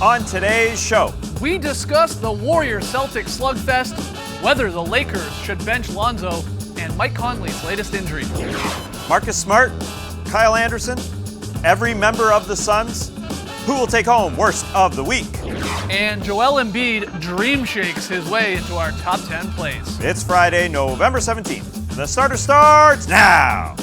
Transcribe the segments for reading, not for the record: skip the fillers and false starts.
On today's show, we discuss the Warriors-Celtics slugfest, whether the Lakers should bench Lonzo, and Mike Conley's latest injury. Marcus Smart, Kyle Anderson, every member of the Suns, who will take home worst of the week. And Joel Embiid dream shakes his way into our top 10 plays. It's Friday, November 17th. The starter starts now.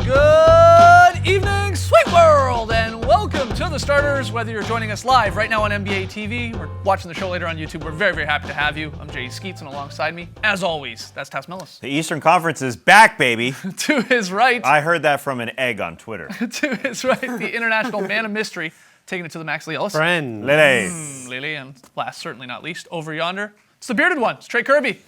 Good evening, sweet world, and welcome to the starters. Whether you're joining us live right now on NBA TV or watching the show later on YouTube, we're very, very happy to have you. I'm Jay Skeets, and alongside me, as always, that's Tass Millis. The Eastern Conference is back, baby. To his right. I heard that from an egg on Twitter. To his right, the international man of mystery, taking it to the Max Lee Ellis. Friend. Lily. And last, certainly not least, over yonder, it's the bearded one. It's Trey Kirby.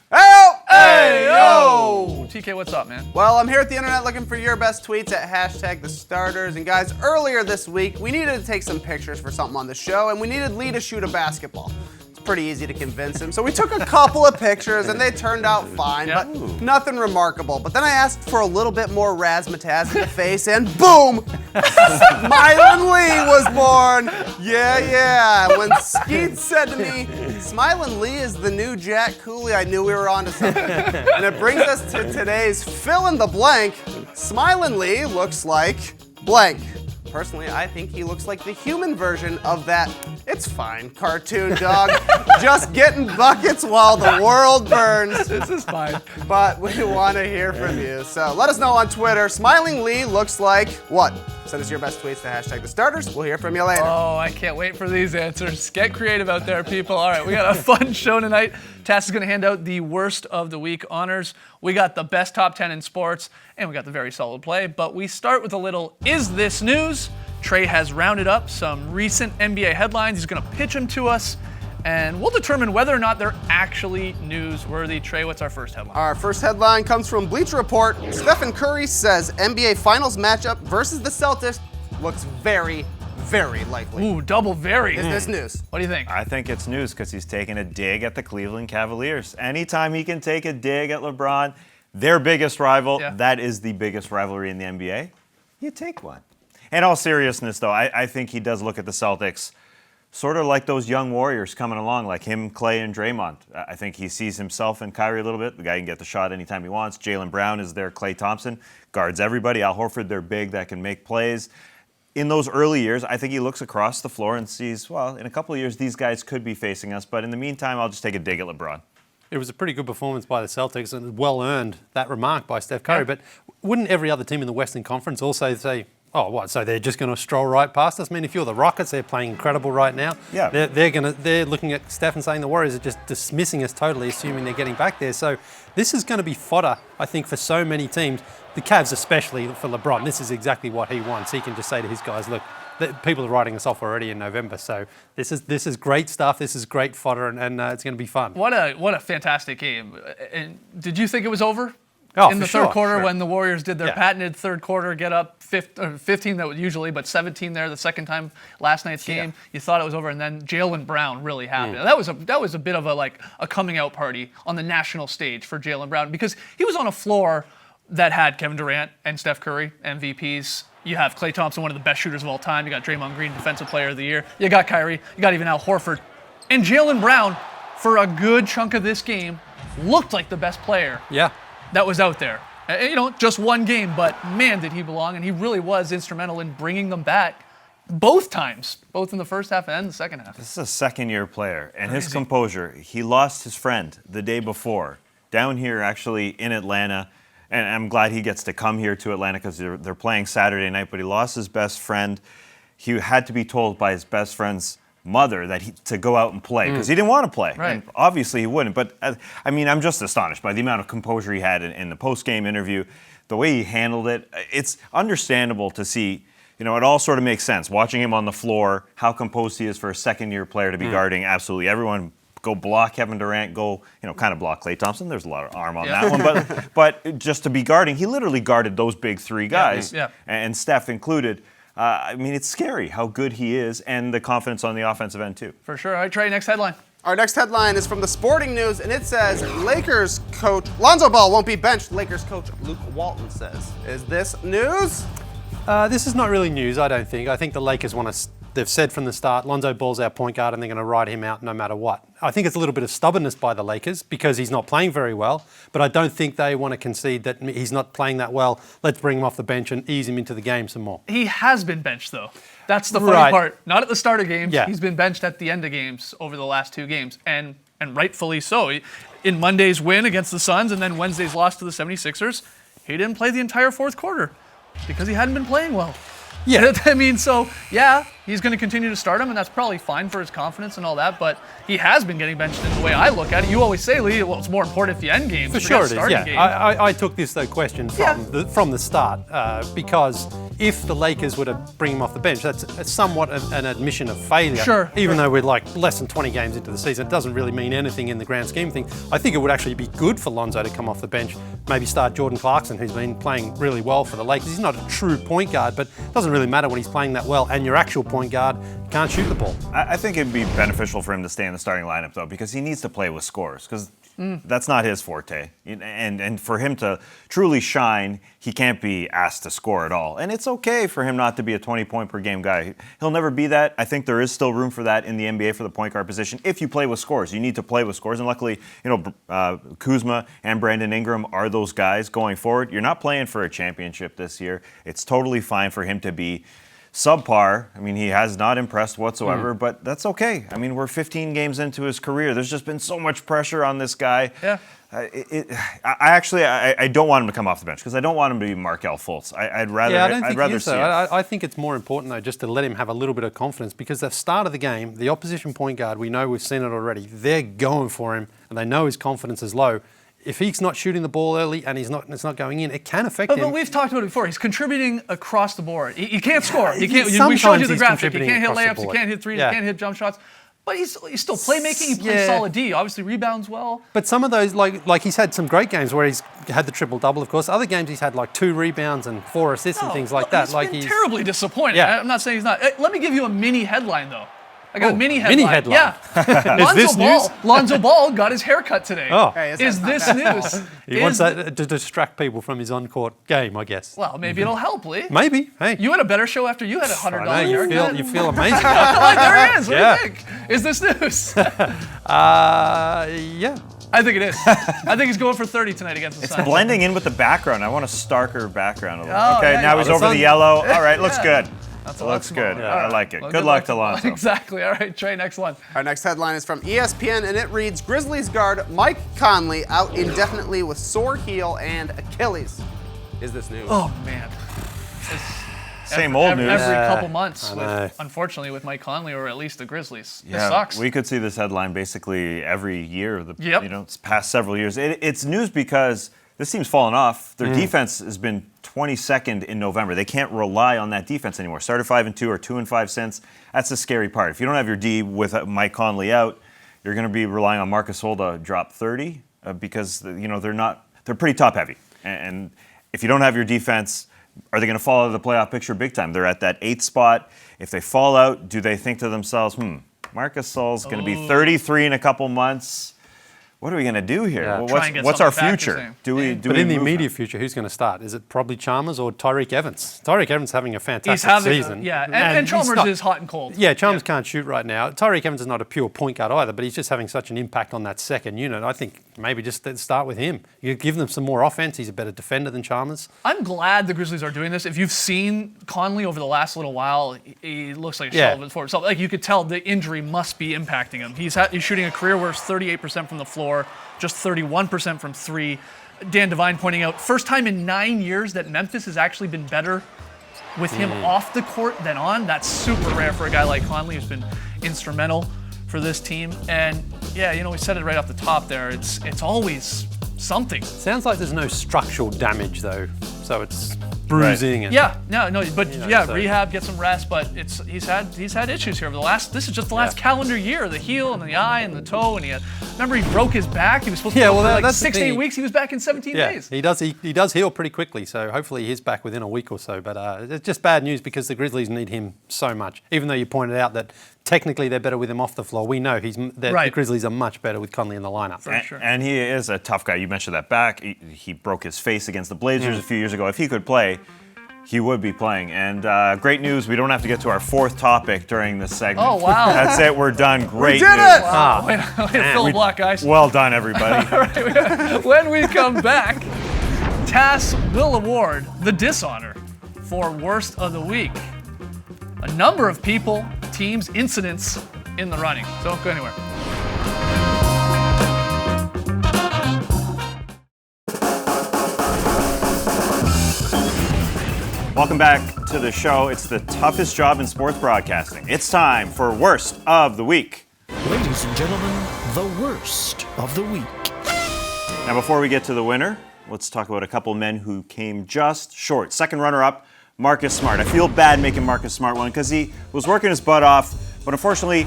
Hey, yo! TK, what's up, man? Well, I'm here at the internet looking for your best tweets at #TheStarters. And guys, earlier this week, we needed to take some pictures for something on the show, and we needed Lee to shoot a basketball. It's pretty easy to convince him. So we took a couple of pictures, and they turned out fine, Yeah. but nothing remarkable. But then I asked for a little bit more razzmatazz in the face, and boom! Smilin' Lee was born. Yeah. When Skeet said to me, Smilin' Lee is the new Jack Cooley, I knew we were onto something. And it brings us to today's fill in the blank. Smilin' Lee looks like blank. Personally, I think he looks like the human version of that "It's fine" cartoon dog, just getting buckets while the world burns. This is fine. But we want to hear from you. So let us know on Twitter. Smiling Lee looks like what? Send us your best tweets to #TheStarters. We'll hear from you later. Oh, I can't wait for these answers. Get creative out there, people. All right, we got a fun show tonight. Tass is going to hand out the worst of the week honors. We got the best top 10 in sports, and we got the very solid play. But we start with a little Is This News? Trey has rounded up some recent NBA headlines. He's going to pitch them to us, and we'll determine whether or not they're actually newsworthy. Trey, what's our first headline? Our first headline comes from Bleacher Report. Stephen Curry says NBA Finals matchup versus the Celtics looks very, very likely. Ooh, double very. Is this news? What do you think? I think it's news because he's taking a dig at the Cleveland Cavaliers. Anytime he can take a dig at LeBron, their biggest rival, Yeah. that is the biggest rivalry in the NBA, you take one. In all seriousness, though, I think he does look at the Celtics sort of like those young Warriors coming along, like him, Clay, and Draymond. I think he sees himself in Kyrie a little bit. The guy can get the shot anytime he wants. Jaylen Brown is there. Klay Thompson guards everybody. Al Horford, they're big that can make plays. In those early years, I think he looks across the floor and sees, well, in a couple of years, these guys could be facing us. But in the meantime, I'll just take a dig at LeBron. It was a pretty good performance by the Celtics and well earned, that remark by Steph Curry. Yeah. But wouldn't every other team in the Western Conference also say, oh, what, so they're just going to stroll right past us? I mean, if you're the Rockets, they're playing incredible right now. Yeah. They're looking at Steph and saying the Warriors are just dismissing us totally, assuming they're getting back there. So this is going to be fodder, I think, for so many teams. The Cavs especially for LeBron. This is exactly what he wants. He can just say to his guys, look, people are writing us off already in November. So this is great stuff. This is great fodder, and it's going to be fun. What a fantastic game. And did you think it was over? Oh, in the for third sure, quarter sure. when the Warriors did their Yeah. patented third quarter, get up 15 that usually, but 17 there the second time last night's game. You thought it was over, and then Jaylen Brown really happened. That was a bit of a coming out party on the national stage for Jaylen Brown because he was on a floor that had Kevin Durant and Steph Curry, MVPs. You have Klay Thompson, one of the best shooters of all time. You got Draymond Green, Defensive Player of the Year. You got Kyrie. You got even Al Horford. And Jaylen Brown, for a good chunk of this game, looked like the best player Yeah. that was out there. Just one game, but man, did he belong, and he really was instrumental in bringing them back both times, both in the first half and the second half. This is a second-year player, and his Crazy. composure. He lost his friend the day before, down here actually in Atlanta, and I'm glad he gets to come here to Atlanta because they're playing Saturday night, but he lost his best friend. He had to be told by his best friend's mother to go out and play because he didn't want to play. Right. And obviously he wouldn't. But I'm just astonished by the amount of composure he had in the post-game interview, the way he handled it. It's understandable to see. It all sort of makes sense. Watching him on the floor, how composed he is for a second-year player to be guarding absolutely everyone. Go block Kevin Durant, kind of block Klay Thompson. There's a lot of arm on that one. But just to be guarding, he literally guarded those big three guys, Yeah. and Steph included. It's scary how good he is and the confidence on the offensive end, too. For sure. All right, Trey, next headline. Our next headline is from the Sporting News, and it says Lakers coach Lonzo Ball won't be benched. Lakers coach Luke Walton says. Is this news? This is not really news, I don't think. I think the Lakers want to. They've said from the start, Lonzo Ball's our point guard, and they're going to ride him out no matter what. I think it's a little bit of stubbornness by the Lakers because he's not playing very well, but I don't think they want to concede that he's not playing that well. Let's bring him off the bench and ease him into the game some more. He has been benched, though. That's the funny Right. part. Not at the start of games. Yeah. He's been benched at the end of games over the last 2 games, and rightfully so. In Monday's win against the Suns and then Wednesday's loss to the 76ers, he didn't play the entire fourth quarter because he hadn't been playing well. Yeah. I mean, so, yeah, he's going to continue to start him, and that's probably fine for his confidence and all that, but he has been getting benched in the way I look at it. You always say, Lee, well, it's more important at the end game. For sure it is, yeah. Game. I took this, though, question Yeah. from the start because if the Lakers were to bring him off the bench, that's somewhat an admission of failure. Sure. Even though we're like less than 20 games into the season, it doesn't really mean anything in the grand scheme of things. I think it would actually be good for Lonzo to come off the bench, maybe start Jordan Clarkson, who's been playing really well for the Lakers. He's not a true point guard, but it doesn't really matter when he's playing that well and your actual point guard can't shoot the ball. I think it'd be beneficial for him to stay in the starting lineup, though, because he needs to play with scores, because that's not his forte. And for him to truly shine, he can't be asked to score at all. And it's okay for him not to be a 20-point-per-game guy. He'll never be that. I think there is still room for that in the NBA for the point guard position if you play with scores. You need to play with scores. And luckily, Kuzma and Brandon Ingram are those guys going forward. You're not playing for a championship this year. It's totally fine for him to be subpar. I mean, he has not impressed whatsoever, but that's okay. I mean, we're 15 games into his career. There's just been so much pressure on this guy. Yeah. I don't want him to come off the bench because I don't want him to be Markelle Fultz. I'd rather Yeah, I don't think I'd rather he is, see though. it. I think it's more important, though, just to let him have a little bit of confidence because the start of the game, the opposition point guard, we know we've seen it already, they're going for him and they know his confidence is low. If he's not shooting the ball early and it's not going in, it can affect him. But we've talked about it before. He's contributing across the board. He can't score. He can't. We Sometimes showed you the he's graphic. He contributing can't hit across the layups. He board. can't hit threes. Yeah. He can't hit jump shots. But he's still playmaking. He plays Yeah. solid D. Obviously rebounds well. But some of those, like he's had some great games where he's had the triple-double, of course. Other games he's had like 2 rebounds and 4 assists and things like that. He's been terribly disappointing. Yeah. I'm not saying he's not. Let me give you a mini headline though. I got a mini headline. mini headline. Yeah. this news? Lonzo Ball got his haircut today. Oh. Hey, Is this news? He wants that to distract people from his on-court game, I guess. Well, maybe it'll help, Lee. Maybe. Hey. You had a better show after you had a $100 I know, haircut. you feel amazing. There he is. What Yeah. do you think? Is this news? Yeah. I think it is. I think he's going for 30 tonight against the It's Suns. blending in with the background. I want a starker background a little. Oh, Okay, yeah, now yeah. he's The over sun- the yellow. All right, looks Yeah. good. That's Looks good. All I like it. Well, good luck to Lonzo. Exactly. All right, Trey, next one. Our next headline is from ESPN, and it reads Grizzlies guard Mike Conley out indefinitely with sore heel and Achilles. Is this news? Oh, man. Same old news. Every Yeah, couple months, I know. unfortunately, with Mike Conley or at least the Grizzlies. It Yeah, sucks. we could see this headline basically every year. Yep. It's past several years. It's news because this team's fallen off. Their defense has been 22nd in November. They can't rely on that defense anymore. Started 5-2 or 2-5 since. That's the scary part. If you don't have your D with Mike Conley out, you're going to be relying on Marcus Gasol to drop 30 because they're pretty top heavy. And if you don't have your defense, are they going to fall out of the playoff picture big time? They're at that 8th spot. If they fall out, do they think to themselves, Marcus Gasol's going to be 33 in a couple months? What are we going to do here? Yeah. Well, Try and get what's our something back, future? you're saying. Do we But in the move immediate him? future, who's going to start? Is it probably Chalmers or Tyreek Evans? Tyreek Evans having a fantastic He's having, season. and he's Chalmers not- is hot and cold. Yeah, Chalmers can't shoot right now. Tyreek Evans is not a pure point guard either, but he's just having such an impact on that second unit. I think maybe just start with him. You give them some more offense. He's a better defender than Chalmers. I'm glad the Grizzlies are doing this. If you've seen Conley over the last little while, he looks like a Yeah. shell of his forward self. Like you could tell the injury must be impacting him. He's shooting a career worst 38% from the floor, just 31% from 3. Dan Devine pointing out, first time in 9 years that Memphis has actually been better with him off the court than on. That's super rare for a guy like Conley who's been instrumental for this team. And yeah, we said it right off the top there. It's always something. Sounds like there's no structural damage though, so it's bruising and Yeah, no, but so- rehab, get some rest. But he's had issues here over the last. This is just the last calendar year. The heel and the eye and the toe, and remember he broke his back. He was supposed to Yeah, go well, for like that's the 6 to 8 thing. weeks. He was back in 17 Yeah, days. he does. He does heal pretty quickly, so hopefully he's back within a week or so. But it's just bad news because the Grizzlies need him so much. Even though you pointed out that technically they're better with him off the floor. We know the Right. Grizzlies are much better with Conley in the lineup. Sure. And he is a tough guy. You mentioned that back. He broke his face against the Blazers a few years ago. If he could play, he would be playing. And great news, we don't have to get to our fourth topic during this segment. Oh, wow. That's it, we're done. Great did news. it! Ah, Way to fill the block, guys. Well done, everybody. When we come back, TAS will award the dishonor for worst of the week. A number of people, teams, incidents in the running. So don't go anywhere. Welcome back to the show. It's the toughest job in sports broadcasting. It's time for Worst of the Week. Ladies and gentlemen, the worst of the week. Now, before we get to the winner, let's talk about a couple men who came just short. Second runner-up, Marcus Smart. I feel bad making Marcus Smart one because he was working his butt off, but unfortunately,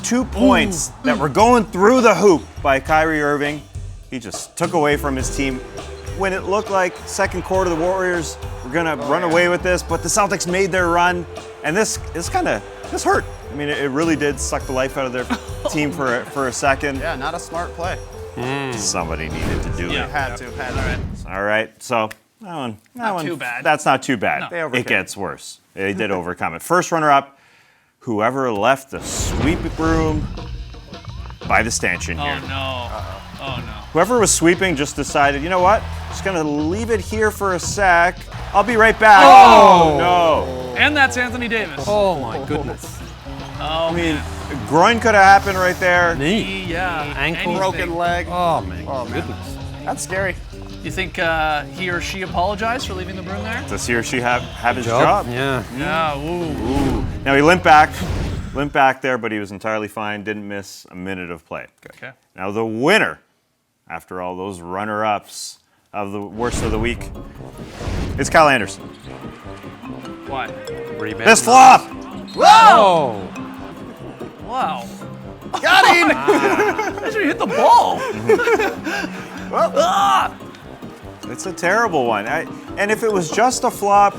2 points that were going through the hoop by Kyrie Irving, he just took away from his team. When it looked like second quarter, the Warriors were going to run away with this, but the Celtics made their run, and this hurt. I mean, it really did suck the life out of their team for a second. Yeah, not a smart play. Somebody needed to do it. Had to. All right, so that one, too bad. That's not too bad. They overcame It gets worse. They did overcome it. First runner-up, whoever left the sweep room by the stanchion Oh, here. no. Oh, no. Whoever was sweeping just decided, you know what? Just gonna leave it here for a sec. I'll be right back. Oh no! And that's Anthony Davis. Oh my goodness. Oh, I mean, groin could have happened right there. Knee. yeah. Ankle. Anything. Broken leg. Oh man. Oh, man. Goodness. That's scary. You think he or she apologized for leaving the broom there? Does he or she have his job? Yeah. Yeah, ooh. Now he limped back there, but he was entirely fine. Didn't miss a minute of play. Okay. Now the winner, after all those runner-ups of the worst of the week, is Kyle Anderson. Why? Rebound. This flop. Oh. Wow. Got him! That's where you hit the ball. It's a terrible one. And if it was just a flop,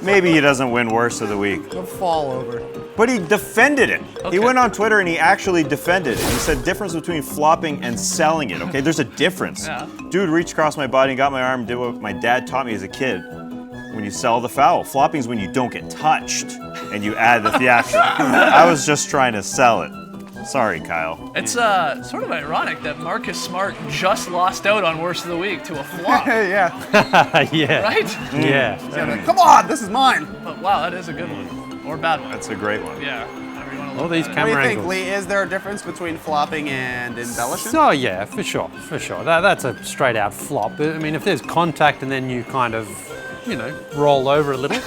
maybe he doesn't win worst of the week. The fall over. But he defended it. Okay. He went on Twitter and he actually defended it. He said difference between flopping and selling it. Okay, there's a difference. Yeah. Dude reached across my body and got my arm and did what my dad taught me as a kid. When you sell the foul. Flopping is when you don't get touched and you add the theatrics. I was just trying to sell it. Sorry, Kyle. It's sort of ironic that Marcus Smart just lost out on worst of the week to a flop, Hey, yeah. Yeah. right? Yeah. Come on, this is mine. But wow, that is a good one. Or bad one. That's a great one. Yeah. However you want to All look these at it. What do you camera think, angles. Lee? Is there a difference between flopping and embellishing? So yeah, for sure. That's a straight out flop. I mean, if there's contact and then you kind of, roll over a little,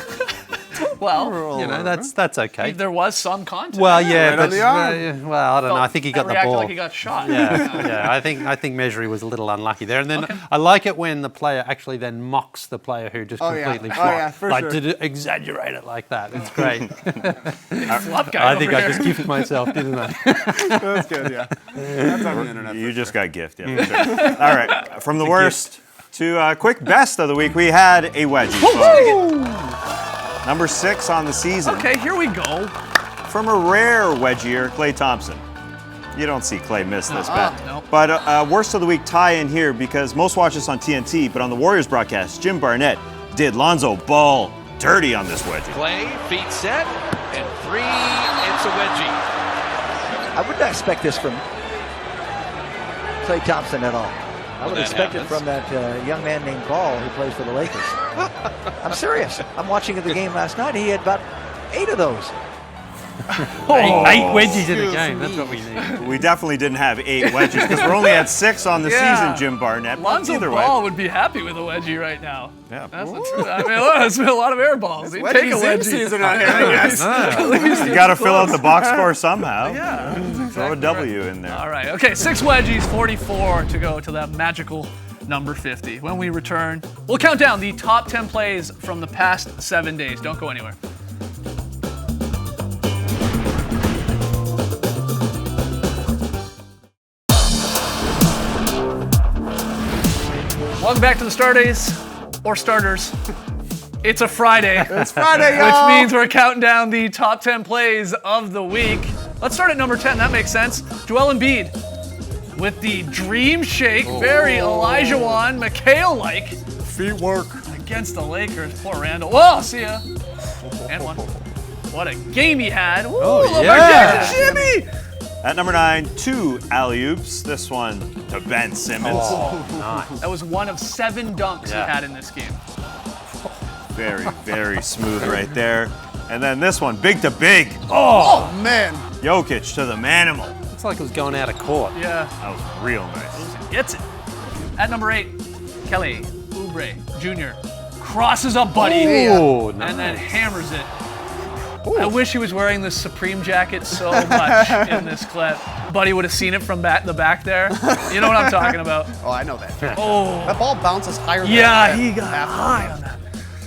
Well, that's okay. there was some contact. Well, yeah, Right but on the arm. well, I don't know. I think he got That the reacted ball. like he got shot. Yeah. I think Measuri was a little unlucky there, and then I like it when the player actually then mocks the player who just Oh, yeah. completely Oh, flopped. yeah, for like sure. to exaggerate it like that. It's great. Flop guy I think over I here. just gifted myself, didn't I? That's good, yeah. That's on the internet. You just got gift, yeah. For sure. All right, from the worst to quick best of the week, we had a wedgie. folks. Number 6 on the season. Okay, here we go. From a rare wedgier, Klay Thompson. You don't see Klay miss this bet. no. But worst of the week tie in here because most watch this on TNT, but on the Warriors broadcast, Jim Barnett did Lonzo Ball dirty on this wedgie. Play, feet set, and 3, it's a wedgie. I would not expect this from Klay Thompson at all. I would that expect it happens. from that young man named Ball who plays for the Lakers. I'm serious. I'm watching the game last night. He had about 8 of those. 8 wedges in the game. That's what we need. We definitely didn't have 8 wedges because we're only at 6 on the Yeah. season, Jim Barnett. But Lonzo either Ball way. would be happy with a wedgie right now. Yeah. That's the truth. I mean, look, it's been a lot of air balls. He'd take a Wedgie wedgie. season out here, I guess. You got to fill out the box score somehow. Yeah. Throw a W in there. All right. Okay, 6 wedgies, 44 to go to that magical number 50. When we return, we'll count down the top 10 plays from the past 7 days. Don't go anywhere. Welcome back to the Star Days, or Starters. It's a Friday. It's Friday, Which y'all. means we're counting down the top 10 plays of the week. Let's start at number 10. That makes sense. Joel Embiid with the dream shake. Very Elijah Wan, McHale-like. Feet work. Against the Lakers. Poor Randall. Whoa, see ya. And one. What a game he had. Woo, Lamar yeah. Jackson shimmy. At number 9, 2 alley-oops. This one to Ben Simmons. Nice. That was one of 7 dunks Yeah. he had in this game. Very, very smooth right there. And then this one, big to big. Oh, man. Jokic to the manimal. Looks like it was going out of court. Yeah. That was real nice. Gets it. At number 8, Kelly Oubre Jr. crosses up Buddy Oh, and then nice. hammers it. I wish he was wearing this Supreme jacket so much in this clip. Buddy would have seen it from the back there. You know what I'm talking about. Oh, I know that. Oh, That ball bounces higher yeah, than he got high on that.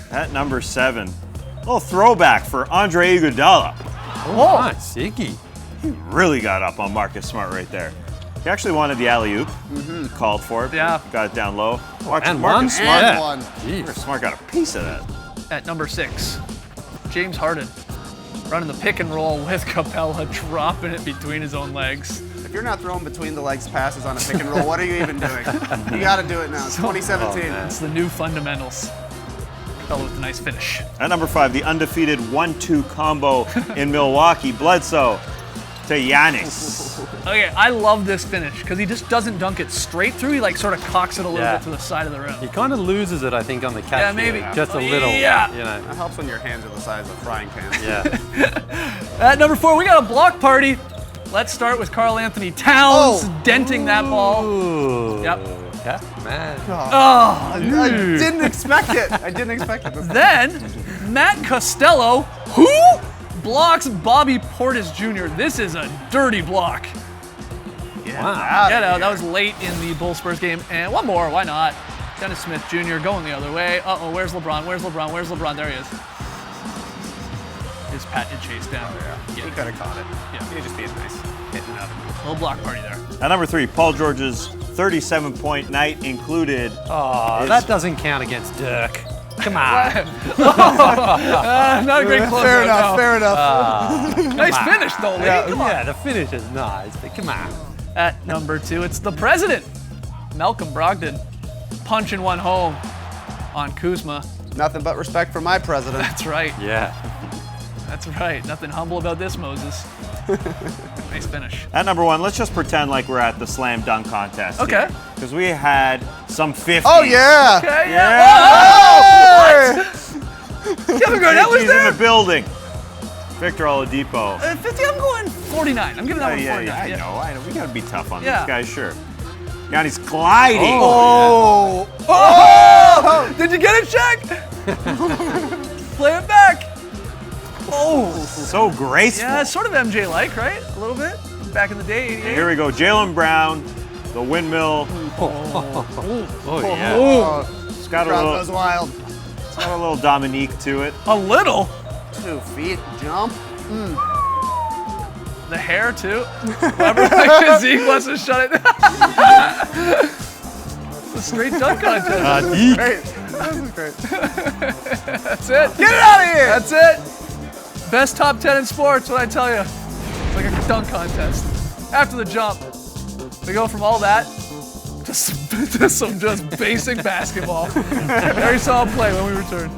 At number 7, a little throwback for Andre Iguodala. Oh, nice. Iggy. Really got up on Marcus Smart right there. He actually wanted the alley-oop. Called for it. Yeah. Got it down low. Watch and Marcus one. Smart. And Yeah. one. Marcus Smart got a piece of that. At number 6, James Harden running the pick and roll with Capella, dropping it between his own legs. If you're not throwing between the legs passes on a pick and roll, what are you even doing? You got to do it now. It's 2017. It's the new fundamentals. Capella with a nice finish. At number 5, the undefeated 1-2 combo in Milwaukee. Bledsoe to Giannis. Okay, I love this finish because he just doesn't dunk it straight through. He like sort of cocks it a little Yeah. bit to the side of the rim. He kind of loses it, I think, on the catch. Yeah, maybe. here. Just a little. Yeah. You know. That helps when your hands are the size of frying pans. Yeah. At number 4, we got a block party. Let's start with Karl Anthony Towns Oh. denting that ball. Ooh. Yep. Yeah, man. Oh. I didn't expect it. I didn't expect it. Then Matt Costello, who blocks Bobby Portis Jr. This is a dirty block. Wow. Get out. That was late in the Bull Spurs game. And one more. Why not? Dennis Smith Jr. going the other way. Uh-oh, where's LeBron? Where's LeBron? Where's LeBron? There he is. His patented chase down. He could have caught it. Yeah. He just being nice. Hitting it up. Little block party there. At number 3, Paul George's 37-point night included. Oh, that doesn't count against Dirk. Come on. Not a great close. Fair enough. Fair enough. Nice finish, though, Lee. Come on. Yeah, the finish is nice, but come on. At number 2, it's the president, Malcolm Brogdon, punching one home on Kuzma. Nothing but respect for my president. That's right. Yeah. That's right. Nothing humble about this, Moses. Nice finish. At number 1, let's just pretend like we're at the slam dunk contest. Okay. Because we had some 50s. Oh yeah. Okay, Yeah. Whoa! Kevin Garnett was in there. the building. Victor Oladipo. 50, I'm going 49. I'm giving that one 49. I know. We gotta be tough on Yeah. these guys, sure. Giannis gliding. Oh. Oh! Did you get it, Shaq? Play it back. Oh. So graceful. Yeah, it's sort of MJ-like, right? A little bit. Back in the day, 88. Here we go. Jaylen Brown, the windmill. Oh, yeah. Oh. It's got a Crowd little, goes wild. it's got a little Dominique to it. A little. 2 feet jump. The hair, too. Whoever like physique wants to shut it down. The straight dunk contest. Great. This is great. That's it. Get it out of here. That's it. Best top 10 in sports, what I tell you. It's like a dunk contest. After the jump, we go from all that to some just basic basketball. Very solid play when we return.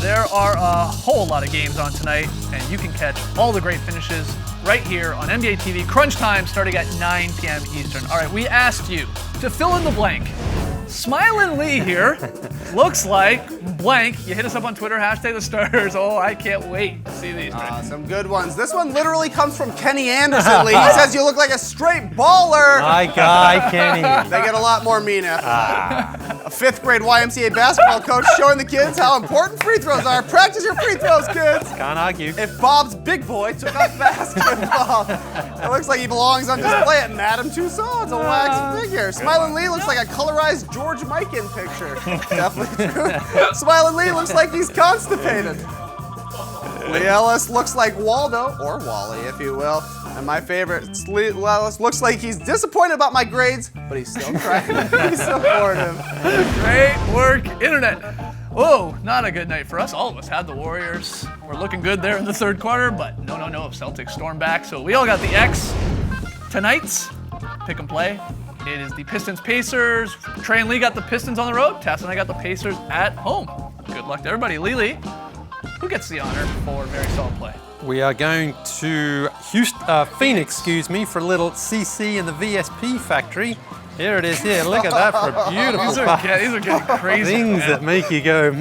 There are a whole lot of games on tonight, and you can catch all the great finishes right here on NBA TV. Crunch time starting at 9 p.m. Eastern. All right, we asked you to fill in the blank. Smilin' Lee here looks like blank. You hit us up on Twitter, hashtag the starters. Oh, I can't wait to see these. Some good ones. This one literally comes from Kenny Anderson, Lee. He says you look like a straight baller. My guy, Kenny. They get a lot more mean after that. A 5th grade YMCA basketball coach showing the kids how important free throws are. Practice your free throws, kids. Can't argue. If Bob's big boy took up basketball, it looks like he belongs on display at Madame Tussauds, a wax figure. Smilin' Lee looks like a colorized George Mikan picture. Definitely true. Smilin' Lee looks like he's constipated. Lee Ellis looks like Waldo, or Wally if you will. And my favorite, looks like he's disappointed about my grades, but he's still trying to be supportive. Great work, Internet. Oh, not a good night for us. All of us had the Warriors. We're looking good there in the third quarter, but no. Celtics storm back. So we all got the X. Tonight's pick and play. It is the Pistons-Pacers. Trey and Lee got the Pistons on the road. Tess and I got the Pacers at home. Good luck to everybody. Lee, who gets the honor for very solid play? We are going to Phoenix, for a little CC in the VSP factory. Here it is here. Look at that for a beautiful These are getting crazy. things man. that make you go,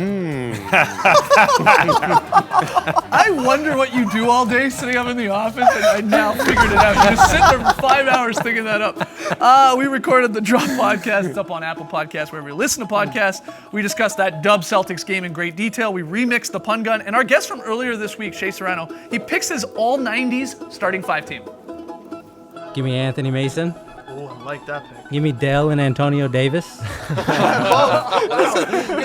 I wonder what you do all day sitting up in the office, and I now figured it out. You just sit there for 5 hours thinking that up. We recorded the Drop podcast. It's up on Apple Podcasts, wherever you listen to podcasts. We discussed that Dub Celtics game in great detail. We remixed the pun gun. And our guest from earlier this week, Shea Serrano, he picks his all-90s starting 5 team. Give me Anthony Mason. Oh, I like that pick. Give me Dell and Antonio Davis. It's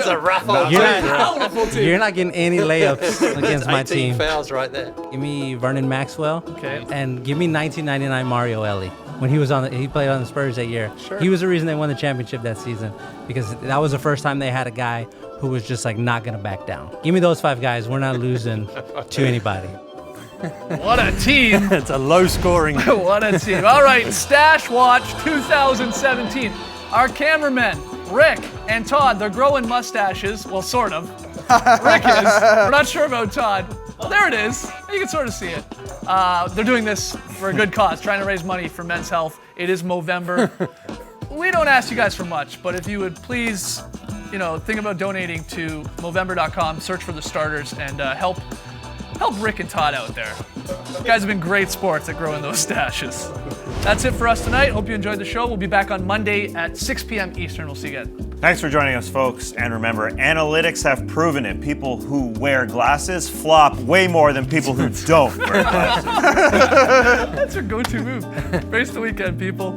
a rough old You're not getting any layups against my 18 team. fouls right there. Give me Vernon Maxwell. Okay. And give me 1999 Mario Ellie. When he played on the Spurs that year. Sure. He was the reason they won the championship that season, because that was the first time they had a guy who was just like not gonna back down. Give me those 5 guys. We're not losing to anybody. What a team. it's a low scoring. What a team. All right, Stash Watch 2017. Our cameramen, Rick and Todd, they're growing mustaches. Well, sort of. Rick is. We're not sure about Todd. Well, there it is. You can sort of see it. They're doing this for a good cause, trying to raise money for men's health. It is Movember. We don't ask you guys for much, but if you would please, think about donating to Movember.com, search for the starters, and help Rick and Todd out there. You guys have been great sports at growing those stashes. That's it for us tonight. Hope you enjoyed the show. We'll be back on Monday at 6 p.m. Eastern. We'll see you again. Thanks for joining us, folks. And remember, analytics have proven it. People who wear glasses flop way more than people who don't wear glasses. That's our go-to move. Face the weekend, people.